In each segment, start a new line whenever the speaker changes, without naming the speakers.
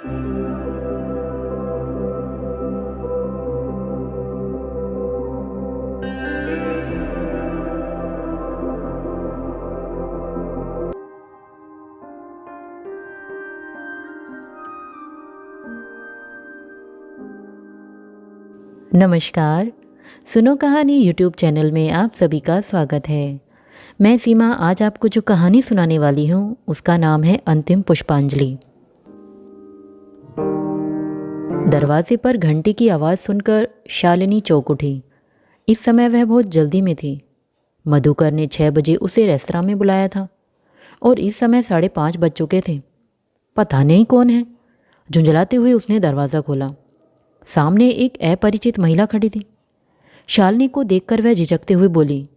नमस्कार। सुनो कहानी यूट्यूब चैनल में आप सभी का स्वागत है। मैं सीमा आज आपको जो कहानी सुनाने वाली हूँ उसका नाम है अंतिम पुष्पांजलि। दरवाजे पर घंटी की आवाज़ सुनकर शालिनी चौंक उठी। इस समय वह बहुत जल्दी में थी। मधुकर ने 6 बजे उसे रेस्तरां में बुलाया था और इस समय 5:30 बज चुके थे। पता नहीं कौन है। झुंझलाते हुए उसने दरवाज़ा खोला। सामने एक अपरिचित महिला खड़ी थी। शालिनी को देखकर वह झिझकते हुए बोली,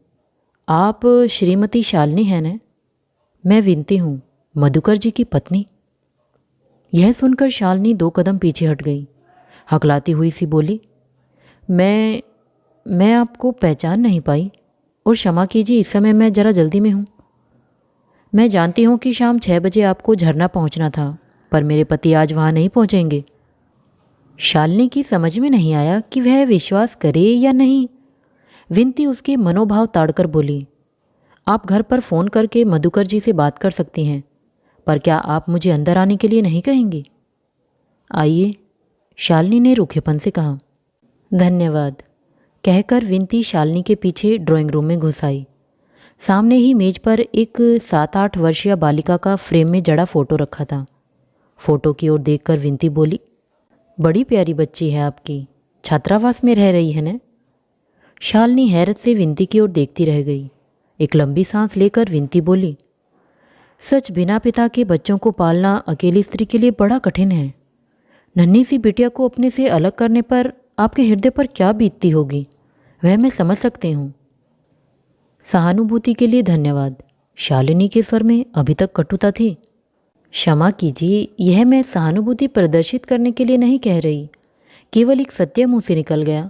आप श्रीमती शालिनी हैं न? मैं विनती हूँ, मधुकर जी की पत्नी। यह सुनकर शालिनी 2 कदम पीछे हट गई। हकलाती हुई सी बोली, मैं आपको पहचान नहीं पाई और क्षमा कीजिए, इस समय मैं ज़रा जल्दी में हूँ। मैं जानती हूँ कि शाम 6 बजे आपको झरना पहुँचना था, पर मेरे पति आज वहाँ नहीं पहुँचेंगे। शालिनी की समझ में नहीं आया कि वह विश्वास करे या नहीं। विनती उसके मनोभाव ताड़कर बोली, आप घर पर फ़ोन करके मधुकर जी से बात कर सकती हैं, पर क्या आप मुझे अंदर आने के लिए नहीं कहेंगी? आइए, शालिनी ने रूखेपन से कहा। धन्यवाद, कहकर विनती शालिनी के पीछे ड्राइंग रूम में घुस आई। सामने ही मेज पर एक 7-8 वर्षीय बालिका का फ्रेम में जड़ा फ़ोटो रखा था। फ़ोटो की ओर देखकर विनती बोली, बड़ी प्यारी बच्ची है आपकी, छात्रावास में रह रही है न? शालिनी हैरत से विनती की ओर देखती रह गई। एक लंबी सांस लेकर विनती बोली, सच बिना पिता के बच्चों को पालना अकेली स्त्री के लिए बड़ा कठिन है। नन्ही सी बिटिया को अपने से अलग करने पर आपके हृदय पर क्या बीतती होगी, वह मैं समझ सकती हूँ। सहानुभूति के लिए धन्यवाद। शालिनी के स्वर में अभी तक कटुता थी। क्षमा कीजिए, यह मैं सहानुभूति प्रदर्शित करने के लिए नहीं कह रही, केवल एक सत्य मुंह से निकल गया।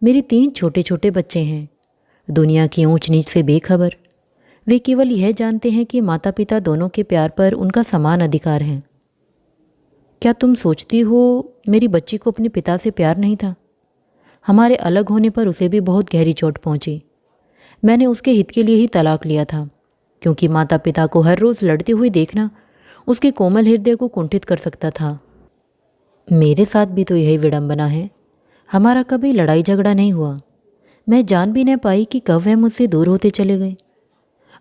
मेरे 3 छोटे छोटे बच्चे हैं, दुनिया की ऊंच नीच से बेखबर। वे केवल यह जानते हैं कि माता पिता दोनों के प्यार पर उनका समान अधिकार है। क्या तुम सोचती हो मेरी बच्ची को अपने पिता से प्यार नहीं था? हमारे अलग होने पर उसे भी बहुत गहरी चोट पहुंची। मैंने उसके हित के लिए ही तलाक लिया था, क्योंकि माता पिता को हर रोज़ लड़ते हुए देखना उसके कोमल हृदय को कुंठित कर सकता था। मेरे साथ भी तो यही विडंबना है। हमारा कभी लड़ाई झगड़ा नहीं हुआ। मैं जान भी न पाई कि कब वह मुझसे दूर होते चले गए।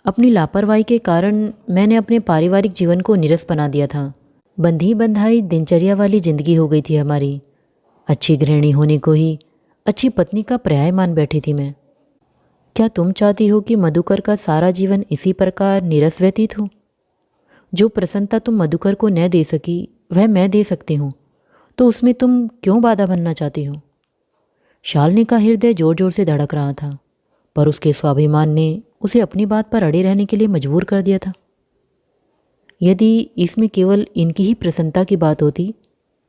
अपनी लापरवाही के कारण मैंने अपने पारिवारिक जीवन को नीरस बना दिया था। बंधी बंधाई दिनचर्या वाली जिंदगी हो गई थी हमारी। अच्छी गृहिणी होने को ही अच्छी पत्नी का पर्याय मान बैठी थी मैं। क्या तुम चाहती हो कि मधुकर का सारा जीवन इसी प्रकार नीरस व्यतीत हो? जो प्रसन्नता तुम मधुकर को न दे सकी वह मैं दे सकती हूँ, तो उसमें तुम क्यों बाधा बनना चाहती हो? शालिनी का हृदय जोर जोर से धड़क रहा था, पर उसके स्वाभिमान ने उसे अपनी बात पर अड़े रहने के लिए मजबूर कर दिया था। यदि इसमें केवल इनकी ही प्रसन्नता की बात होती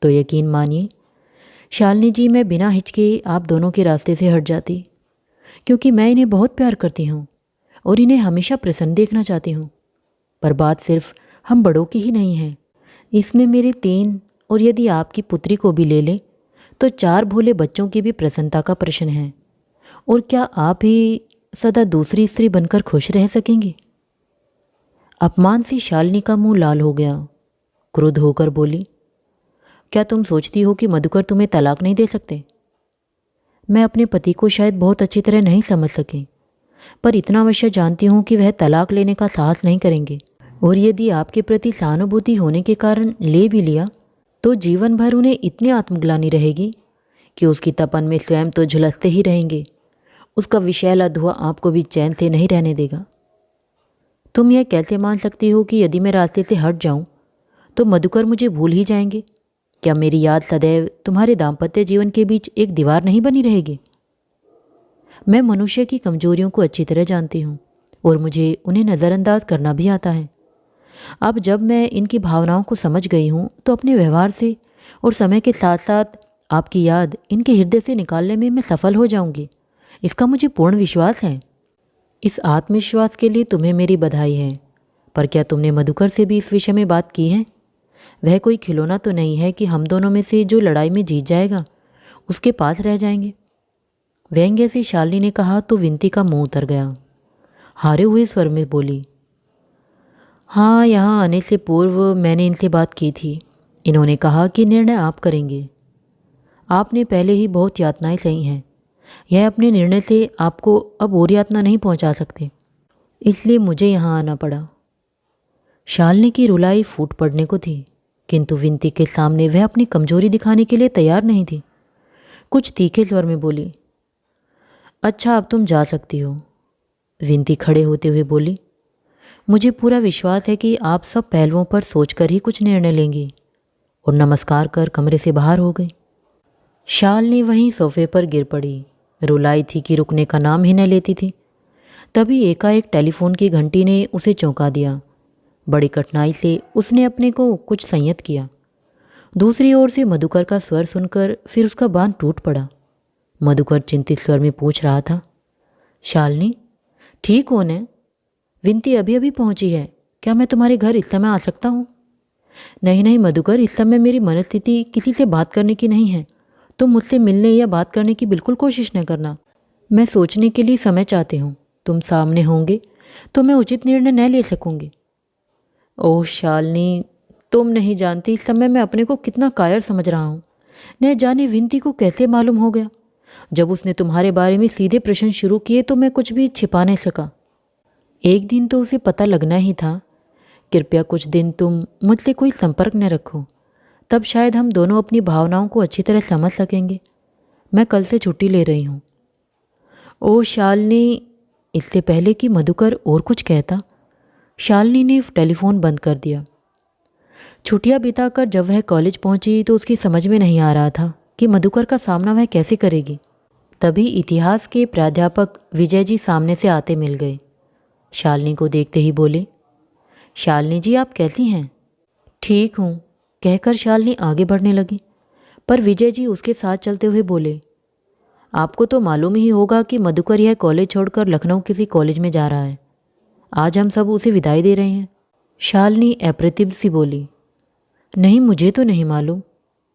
तो यकीन मानिए शालिनी जी, मैं बिना हिचके आप दोनों के रास्ते से हट जाती, क्योंकि मैं इन्हें बहुत प्यार करती हूँ और इन्हें हमेशा प्रसन्न देखना चाहती हूँ। पर बात सिर्फ हम बड़ों की ही नहीं है, इसमें मेरे 3 और यदि आपकी पुत्री को भी ले लें तो 4 भोले बच्चों की भी प्रसन्नता का प्रश्न है। और क्या आप ही सदा दूसरी स्त्री बनकर खुश रह सकेंगे? अपमान से शालिनी का मुंह लाल हो गया। क्रुद्ध होकर बोली, क्या तुम सोचती हो कि मधुकर तुम्हें तलाक नहीं दे सकते? मैं अपने पति को शायद बहुत अच्छी तरह नहीं समझ सकी, पर इतना अवश्य जानती हूँ कि वह तलाक लेने का साहस नहीं करेंगे। और यदि आपके प्रति सहानुभूति होने के कारण ले भी लिया तो जीवन भर उन्हें इतनी आत्मग्लानि रहेगी कि उसकी तपन में स्वयं तो झुलसते ही रहेंगे, उसका विषैला धुआं आपको भी चैन से नहीं रहने देगा। तुम यह कैसे मान सकती हो कि यदि मैं रास्ते से हट जाऊं तो मधुकर मुझे भूल ही जाएंगे? क्या मेरी याद सदैव तुम्हारे दाम्पत्य जीवन के बीच एक दीवार नहीं बनी रहेगी? मैं मनुष्य की कमजोरियों को अच्छी तरह जानती हूँ और मुझे उन्हें नज़रअंदाज करना भी आता है। अब जब मैं इनकी भावनाओं को समझ गई हूँ तो अपने व्यवहार से और समय के साथ साथ आपकी याद इनके हृदय से निकालने में मैं सफल हो जाऊंगी, इसका मुझे पूर्ण विश्वास है। इस आत्मविश्वास के लिए तुम्हें मेरी बधाई है। पर क्या तुमने मधुकर से भी इस विषय में बात की है? वह कोई खिलौना तो नहीं है कि हम दोनों में से जो लड़ाई में जीत जाएगा उसके पास रह जाएंगे। व्यंग्य से शालिनी ने कहा तो विंती का मुंह उतर गया। हारे हुए स्वर में बोली, हाँ, यहाँ आने से पूर्व मैंने इनसे बात की थी। इन्होंने कहा कि निर्णय आप करेंगे। आपने पहले ही बहुत यातनाएं सही हैं। यह अपने निर्णय से आपको अब और यातना नहीं पहुंचा सकते, इसलिए मुझे यहाँ आना पड़ा। शालिनी की रुलाई फूट पड़ने को थी, किंतु विंती के सामने वह अपनी कमजोरी दिखाने के लिए तैयार नहीं थी। कुछ तीखे स्वर में बोली, अच्छा, अब तुम जा सकती हो। विंती खड़े होते हुए बोली, मुझे पूरा विश्वास है कि आप सब पहलुओं पर सोचकर ही कुछ निर्णय लेंगी। और नमस्कार कर कमरे से बाहर हो गई। शालिनी वहीं सोफे पर गिर पड़ी। रुलाई थी कि रुकने का नाम ही न लेती थी। तभी एकाएक टेलीफोन की घंटी ने उसे चौंका दिया। बड़ी कठिनाई से उसने अपने को कुछ संयत किया। दूसरी ओर से मधुकर का स्वर सुनकर फिर उसका बांध टूट पड़ा। मधुकर चिंतित स्वर में पूछ रहा था, शालिनी, ठीक हो न? विंती अभी अभी पहुंची है। क्या मैं तुम्हारे घर इस समय आ सकता हूँ? नहीं नहीं मधुकर, इस समय मेरी मनस्थिति किसी से बात करने की नहीं है। तुम मुझसे मिलने या बात करने की बिल्कुल कोशिश न करना। मैं सोचने के लिए समय चाहती हूँ। तुम सामने होंगे तो मैं उचित निर्णय न ले सकूंगी। ओह शालिनी, तुम नहीं जानती इस समय मैं अपने को कितना कायर समझ रहा हूँ। न जाने विंती को कैसे मालूम हो गया। जब उसने तुम्हारे बारे में सीधे प्रश्न शुरू किए तो मैं कुछ भी छिपा नहीं सका। एक दिन तो उसे पता लगना ही था। कृपया कुछ दिन तुम मुझसे कोई संपर्क न रखो, तब शायद हम दोनों अपनी भावनाओं को अच्छी तरह समझ सकेंगे। मैं कल से छुट्टी ले रही हूँ। ओह शालिनी, इससे पहले कि मधुकर और कुछ कहता, शालिनी ने टेलीफोन बंद कर दिया। छुट्टियां बिताकर जब वह कॉलेज पहुंची तो उसकी समझ में नहीं आ रहा था कि मधुकर का सामना वह कैसे करेगी। तभी इतिहास के प्राध्यापक विजय जी सामने से आते मिल गए। शालिनी को देखते ही बोले, शालिनी जी, आप कैसी हैं? ठीक हूँ, कहकर शालिनी आगे बढ़ने लगी, पर विजय जी उसके साथ चलते हुए बोले, आपको तो मालूम ही होगा कि मधुकर यह कॉलेज छोड़कर लखनऊ किसी कॉलेज में जा रहा है। आज हम सब उसे विदाई दे रहे हैं। शालिनी अप्रतिभ सी बोली, नहीं, मुझे तो नहीं मालूम,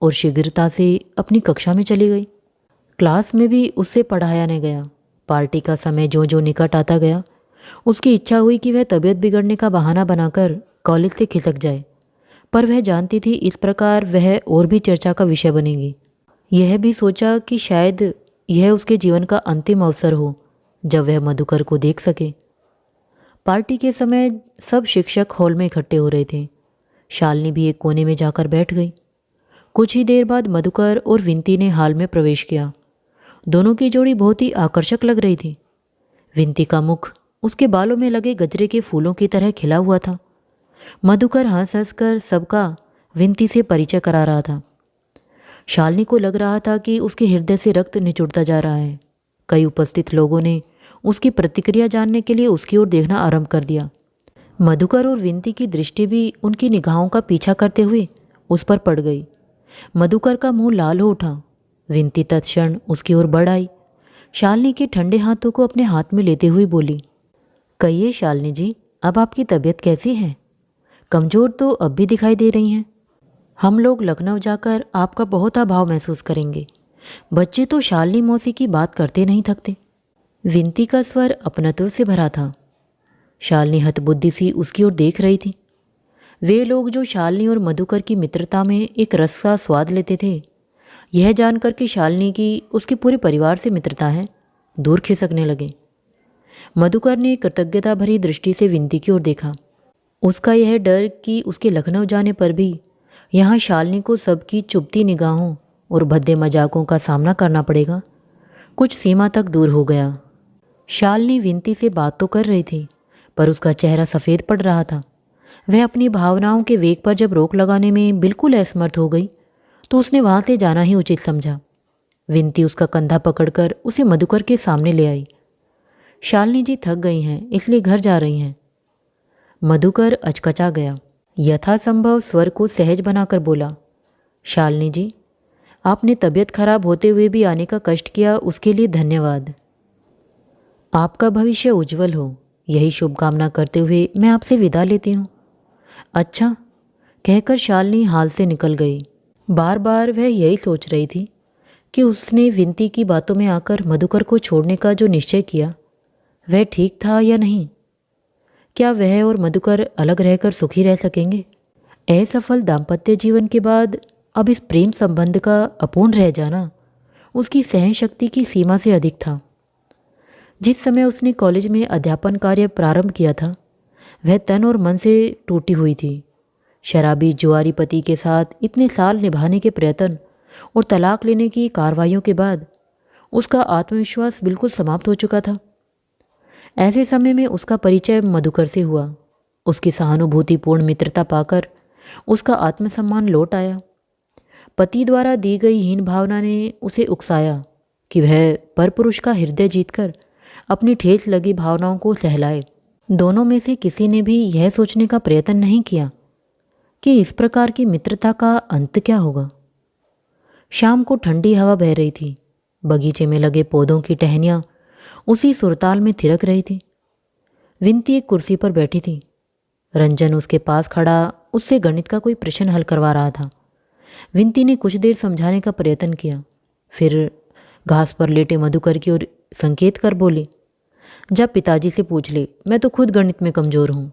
और शीघ्रता से अपनी कक्षा में चली गई। क्लास में भी उससे पढ़ाया न गया। पार्टी का समय जो जो निकट आता गया, उसकी इच्छा हुई कि वह तबीयत बिगड़ने का बहाना बनाकर कॉलेज से खिसक जाए, पर वह जानती थी इस प्रकार वह और भी चर्चा का विषय बनेगी। यह भी सोचा कि शायद यह उसके जीवन का अंतिम अवसर हो जब वह मधुकर को देख सके। पार्टी के समय सब शिक्षक हॉल में इकट्ठे हो रहे थे। शालिनी भी एक कोने में जाकर बैठ गई। कुछ ही देर बाद मधुकर और विंती ने हॉल में प्रवेश किया। दोनों की जोड़ी बहुत ही आकर्षक लग रही थी। विंती का मुख उसके बालों में लगे गजरे के फूलों की तरह खिला हुआ था। मधुकर हंस हंस कर सबका विंती से परिचय करा रहा था। शालिनी को लग रहा था कि उसके हृदय से रक्त निचुड़ता जा रहा है। कई उपस्थित लोगों ने उसकी प्रतिक्रिया जानने के लिए उसकी ओर देखना आरंभ कर दिया। मधुकर और विंती की दृष्टि भी उनकी निगाहों का पीछा करते हुए उस पर पड़ गई। मधुकर का मुंह लाल हो उठा। विंती तत्क्षण उसकी ओर बढ़ आई। शालिनी के ठंडे हाथों को अपने हाथ में लेते हुए बोली, कहिए शालिनी जी, अब आपकी तबीयत कैसी है? कमज़ोर तो अब भी दिखाई दे रही हैं। हम लोग लखनऊ जाकर आपका बहुत अभाव महसूस करेंगे। बच्चे तो शालिनी मौसी की बात करते नहीं थकते। विंती का स्वर अपनत्व से भरा था। शालिनी हतबुद्धि सी उसकी ओर देख रही थी। वे लोग जो शालिनी और मधुकर की मित्रता में एक रस का स्वाद लेते थे, यह जानकर कि शालिनी की उसके पूरे परिवार से मित्रता है, दूर खिसकने लगे। मधुकर ने कृतज्ञता भरी दृष्टि से विंती की ओर देखा। उसका यह डर कि उसके लखनऊ जाने पर भी यहाँ शालिनी को सबकी चुभती निगाहों और भद्दे मजाकों का सामना करना पड़ेगा, कुछ सीमा तक दूर हो गया। शालिनी विंती से बात तो कर रही थी, पर उसका चेहरा सफ़ेद पड़ रहा था। वह अपनी भावनाओं के वेग पर जब रोक लगाने में बिल्कुल असमर्थ हो गई तो उसने वहाँ से जाना ही उचित समझा। विंती उसका कंधा पकड़कर उसे मधुकर के सामने ले आई। शालिनी जी थक गई हैं, इसलिए घर जा रही हैं। मधुकर अचकचा गया। यथासंभव स्वर को सहज बनाकर बोला, शालिनी जी, आपने तबीयत खराब होते हुए भी आने का कष्ट किया, उसके लिए धन्यवाद। आपका भविष्य उज्जवल हो, यही शुभकामना करते हुए मैं आपसे विदा लेती हूँ। अच्छा, कहकर शालिनी हाल से निकल गई। बार बार वह यही सोच रही थी कि उसने विनती की बातों में आकर मधुकर को छोड़ने का जो निश्चय किया वह ठीक था या नहीं। क्या वह और मधुकर अलग रहकर सुखी रह सकेंगे? असफल दाम्पत्य जीवन के बाद अब इस प्रेम संबंध का अपूर्ण रह जाना उसकी सहन शक्ति की सीमा से अधिक था। जिस समय उसने कॉलेज में अध्यापन कार्य प्रारंभ किया था वह तन और मन से टूटी हुई थी। शराबी जुआरी पति के साथ इतने साल निभाने के प्रयत्न और तलाक लेने की कार्रवाइयों के बाद उसका आत्मविश्वास बिल्कुल समाप्त हो चुका था। ऐसे समय में उसका परिचय मधुकर से हुआ। उसकी सहानुभूतिपूर्ण मित्रता पाकर उसका आत्मसम्मान लौट आया। पति द्वारा दी गई हीन भावना ने उसे उकसाया कि वह परपुरुष का हृदय जीतकर अपनी ठेस लगी भावनाओं को सहलाए। दोनों में से किसी ने भी यह सोचने का प्रयत्न नहीं किया कि इस प्रकार की मित्रता का अंत क्या होगा। शाम को ठंडी हवा बह रही थी। बगीचे में लगे पौधों की टहनियाँ उसी सुरताल में थिरक रही थी। विनती एक कुर्सी पर बैठी थी। रंजन उसके पास खड़ा उससे गणित का कोई प्रश्न हल करवा रहा था। विनती ने कुछ देर समझाने का प्रयत्न किया, फिर घास पर लेटे मधुकर की ओर संकेत कर बोली, जब पिताजी से पूछ ले, मैं तो खुद गणित में कमज़ोर हूँ।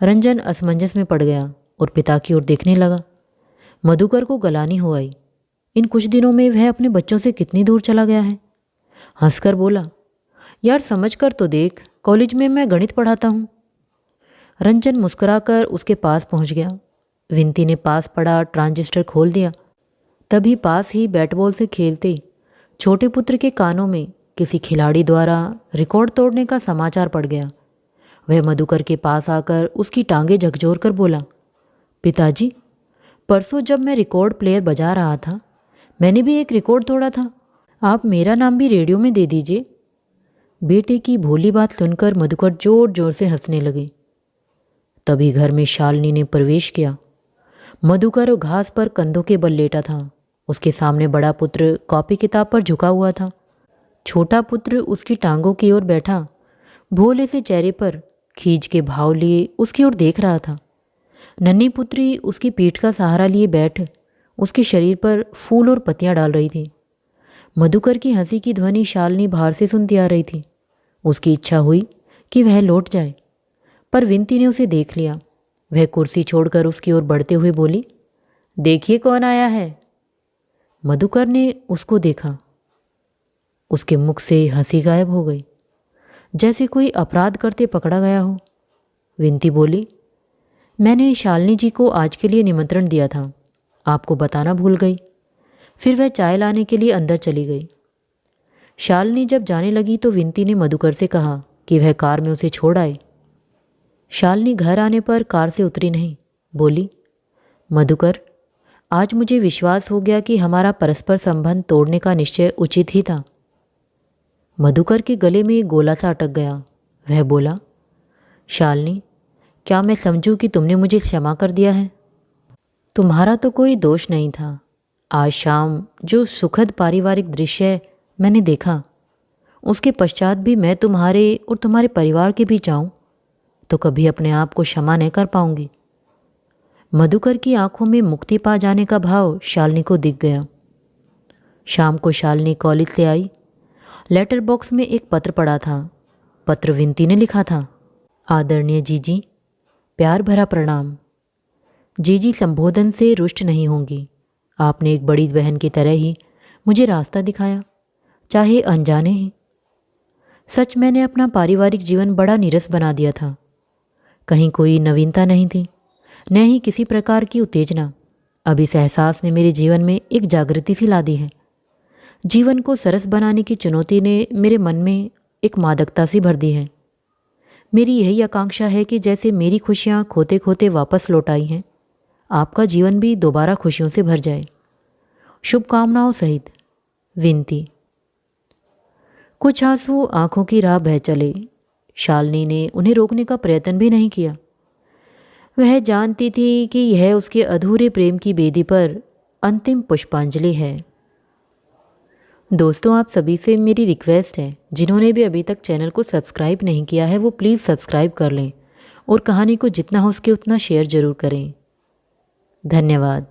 रंजन असमंजस में पड़ गया और पिता की ओर देखने लगा। मधुकर को गलानी हो आई। इन कुछ दिनों में वह अपने बच्चों से कितनी दूर चला गया है। हंसकर बोला, यार समझ कर तो देख, कॉलेज में मैं गणित पढ़ाता हूँ। रंजन मुस्कुराकर उसके पास पहुँच गया। विनती ने पास पड़ा ट्रांजिस्टर खोल दिया। तभी पास ही बैट बॉल से खेलते छोटे पुत्र के कानों में किसी खिलाड़ी द्वारा रिकॉर्ड तोड़ने का समाचार पड़ गया। वह मधुकर के पास आकर उसकी टांगें झकझोर कर बोला, पिताजी, परसों जब मैं रिकॉर्ड प्लेयर बजा रहा था मैंने भी एक रिकॉर्ड तोड़ा था। आप मेरा नाम भी रेडियो में दे दीजिए। बेटे की भोली बात सुनकर मधुकर जोर जोर से हंसने लगे। तभी घर में शालिनी ने प्रवेश किया। मधुकर घास पर कंधों के बल लेटा था। उसके सामने बड़ा पुत्र कॉपी किताब पर झुका हुआ था। छोटा पुत्र उसकी टांगों की ओर बैठा भोले से चेहरे पर खींच के भाव लिए उसकी ओर देख रहा था। नन्ही पुत्री उसकी पीठ का सहारा लिए बैठ उसके शरीर पर फूल और पत्तियां डाल रही थी। मधुकर की हंसी की ध्वनि शालिनी बाहर से सुनती आ रही थी। उसकी इच्छा हुई कि वह लौट जाए, पर विनती ने उसे देख लिया। वह कुर्सी छोड़कर उसकी ओर बढ़ते हुए बोली, देखिए कौन आया है। मधुकर ने उसको देखा। उसके मुख से हंसी गायब हो गई, जैसे कोई अपराध करते पकड़ा गया हो। विनती बोली, मैंने शालिनी जी को आज के लिए निमंत्रण दिया था, आपको बताना भूल गई। फिर वह चाय लाने के लिए अंदर चली गई। शालिनी जब जाने लगी तो विनती ने मधुकर से कहा कि वह कार में उसे छोड़ आए। शालिनी घर आने पर कार से उतरी नहीं। बोली, मधुकर, आज मुझे विश्वास हो गया कि हमारा परस्पर संबंध तोड़ने का निश्चय उचित ही था। मधुकर के गले में एक गोला सा अटक गया। वह बोला, शालिनी, क्या मैं समझूं कि तुमने मुझे क्षमा कर दिया है? तुम्हारा तो कोई दोष नहीं था। आज शाम जो सुखद पारिवारिक दृश्य मैंने देखा, उसके पश्चात भी मैं तुम्हारे और तुम्हारे परिवार के बीच आऊं तो कभी अपने आप को क्षमा नहीं कर पाऊंगी। मधुकर की आंखों में मुक्ति पा जाने का भाव शालिनी को दिख गया। शाम को शालिनी कॉलेज से आई। लेटर बॉक्स में एक पत्र पड़ा था। पत्र विनती ने लिखा था, आदरणीय जीजी, प्यार भरा प्रणाम। जीजी संबोधन से रुष्ट नहीं होंगी। आपने एक बड़ी बहन की तरह ही मुझे रास्ता दिखाया, चाहे अनजाने ही। सच मैंने अपना पारिवारिक जीवन बड़ा नीरस बना दिया था। कहीं कोई नवीनता नहीं थी, न ही किसी प्रकार की उत्तेजना। अब इस एहसास ने मेरे जीवन में एक जागृति सी ला दी है। जीवन को सरस बनाने की चुनौती ने मेरे मन में एक मादकता सी भर दी है। मेरी यही आकांक्षा है कि जैसे मेरी खुशियाँ खोते खोते वापस लौट आई हैं, आपका जीवन भी दोबारा खुशियों से भर जाए। शुभकामनाओं सहित, विनती। कुछ आंसू आंखों की राह बह चले। शालिनी ने उन्हें रोकने का प्रयत्न भी नहीं किया। वह जानती थी कि यह उसके अधूरे प्रेम की बेदी पर अंतिम पुष्पांजलि है। दोस्तों, आप सभी से मेरी रिक्वेस्ट है, जिन्होंने भी अभी तक चैनल को सब्सक्राइब नहीं किया है वो प्लीज़ सब्सक्राइब कर लें और कहानी को जितना हो सके उतना शेयर ज़रूर करें। धन्यवाद।